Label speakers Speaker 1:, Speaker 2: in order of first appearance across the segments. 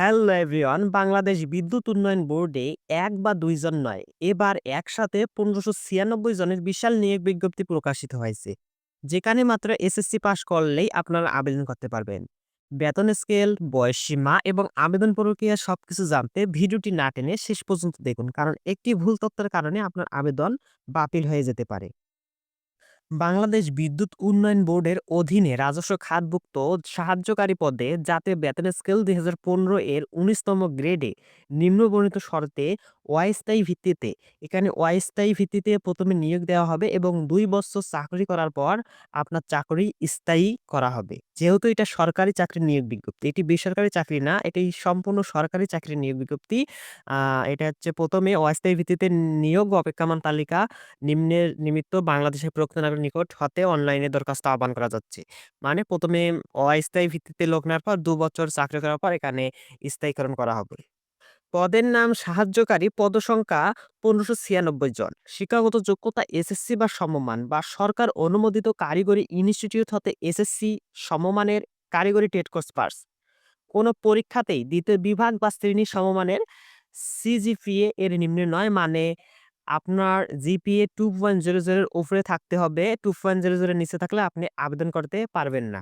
Speaker 1: Hello everyone, Bangladesh বিদ্যুৎ উন্নয়ন বোর্ডে ১ বা ২ জন নয়, এবার একসাথে ১৫৯৬ জনের বিশাল নিয়োগ বিজ্ঞপ্তি প্রকাশিত হয়েছে। যেখানে মাত্র এসএসসি পাস করলেই আপনারা আবেদন করতে পারবেন। বেতন স্কেল, বয়সসীমা এবং আবেদন প্রক্রিয়া সবকিছু জানতে ভিডিওটি না টেনে শেষ পর্যন্ত দেখুন, কারণ একটি ভুল তথ্যের কারণে আপনার আবেদন বাতিল হয়ে যেতে পারে। বাংলাদেশ বিদ্যুৎ উন্নয়ন বোর্ডের অধীনে রাজস্ব খাতভুক্ত সাহায্যকারী পদে জাতীয় বেতন স্কেল ২০১৫ এর ১৯তম গ্রেডে নিম্নবর্ণিত শর্তে অস্থায়ী ভিত্তিতে অস্থায়ী ভিত্তিতে প্রথমে নিয়োগ দেওয়া হবে এবং ২ বছর চাকরি করার পর আপনার চাকরি স্থায়ী করা হবে। যেহেতু এটা সরকারি চাকরির নিয়োগ বিজ্ঞপ্তি, এটি বেসরকারি চাকরি না, এটি সম্পূর্ণ সরকারি চাকরির নিয়োগ বিজ্ঞপ্তি। এটা হচ্ছে প্রথমে অস্থায়ী ভিত্তিতে নিয়োগ অপেক্ষমান তালিকা নিম্নের নিমিত্ত বাংলাদেশের প্রক্টরের নিকট হতে অনলাইনে দরখাস্ত আহ্বান করা যাচ্ছে। মানে ১ম এ অস্থায়ী ভিত্তিতে লোক নেওয়ার পর ২ বছর চাকরি করার পর এখানে স্থায়ীকরণ করা হবে। পদের নাম সাহায্যকারী, পদসংখ্যা ১৫৯৬ জন। শিক্ষাগত যোগ্যতা এসএসসি বা সমমান বা সরকার অনুমোদিত কারিগরি ইনস্টিটিউট হতে এসএসসি সমমানের কারিগরি ট্রেড কোর্স পাস। কোন পরীক্ষাতেই ২য় বিভাগ বা শ্রেণী সমমানের সিজিপিএ এর নিম্নে নয়, মানে আপনার জিপিএ 2.00 এর উপরে থাকতে হবে। 2.00 এর নিচে থাকলে আপনি আবেদন করতে পারবেন না।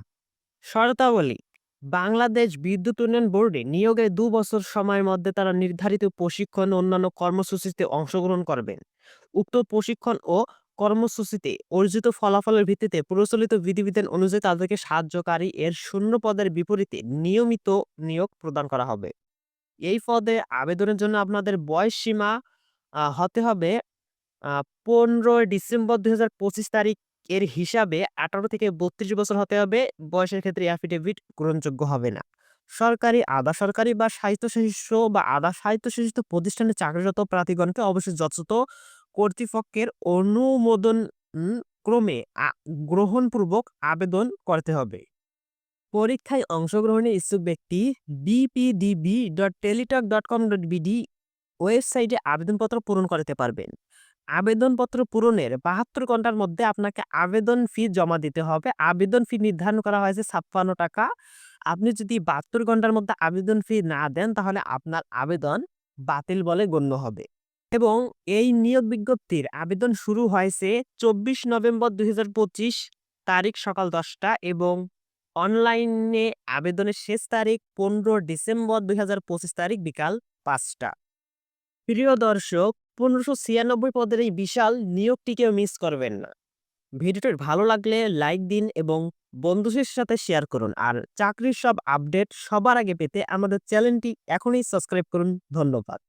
Speaker 1: শর্তাবলী: বাংলাদেশ বিদ্যুৎ উন্নয়ন বোর্ডে নিয়োগের ২ বছর সময়ের মধ্যে তারা নির্ধারিত প্রশিক্ষণ ও অন্যান্য কর্মসূচিতে অংশগ্রহণ করবেন। উক্ত প্রশিক্ষণ ও কর্মসূচিতে অর্জিত ফলাফলের ভিত্তিতে প্রচলিত বিধিবিধান অনুযায়ী তাদেরকে সাহায্যকারী এর শূন্য পদের বিপরীতে নিয়মিত নিয়োগ প্রদান করা হবে। এই পদে আবেদনের জন্য আপনাদের বয়স সীমা হতে হবে আ ১৫ ডিসেম্বর ২০২৫ তারিখ এর হিসাবে ১৮ থেকে ৩২ বছর হতে হবে। বয়সের ক্ষেত্রে অ্যাফিডেভিট গ্রহণযোগ্য হবে না। সরকারি, আধা সরকারি বা স্বায়ত্তশাসিত বা আধা স্বায়ত্তশাসিত প্রতিষ্ঠানে চাকরিরত প্রার্থীগণকে অবশ্যই যথাযথ কর্তৃপক্ষের অনুমোদন ক্রমে গ্রহণপূর্বক আবেদন করতে হবে। পরীক্ষায় অংশগ্রহণে ইচ্ছুক ব্যক্তি bpdb.teletalk.com.bd ওয়েবসাইটে আবেদনপত্র পূরণ করতে পারবেন। আবেদনপত্র পূরণের ৭২ ঘন্টার মধ্যে আপনাকে আবেদন ফি জমা দিতে হবে। আবেদন ফি নির্ধারণ করা হয়েছে ৳৫৬। আপনি যদি ৭২ ঘন্টার মধ্যে আবেদন ফি না দেন, তাহলে আপনার আবেদন বাতিল বলে গণ্য হবে। এবং এই নিয়োগ বিজ্ঞপ্তির আবেদন শুরু হয়েছে ২৪ নভেম্বর ২০২৫ তারিখ সকাল ১০টা এবং অনলাইনে আবেদনের শেষ তারিখ ১৫ ডিসেম্বর ২০২৫ তারিখ বিকাল ৫টা। প্রিয় দর্শক, ১৫৯৬ পদের এই বিশাল নিয়োগটিকেও মিস করবেন না। ভিডিওটি ভালো লাগলে লাইক দিন এবং বন্ধুদের সাথে শেয়ার করুন। আর চাকরির সব আপডেট সবার আগে পেতে আমাদের চ্যানেলটি এখনই সাবস্ক্রাইব করুন। ধন্যবাদ।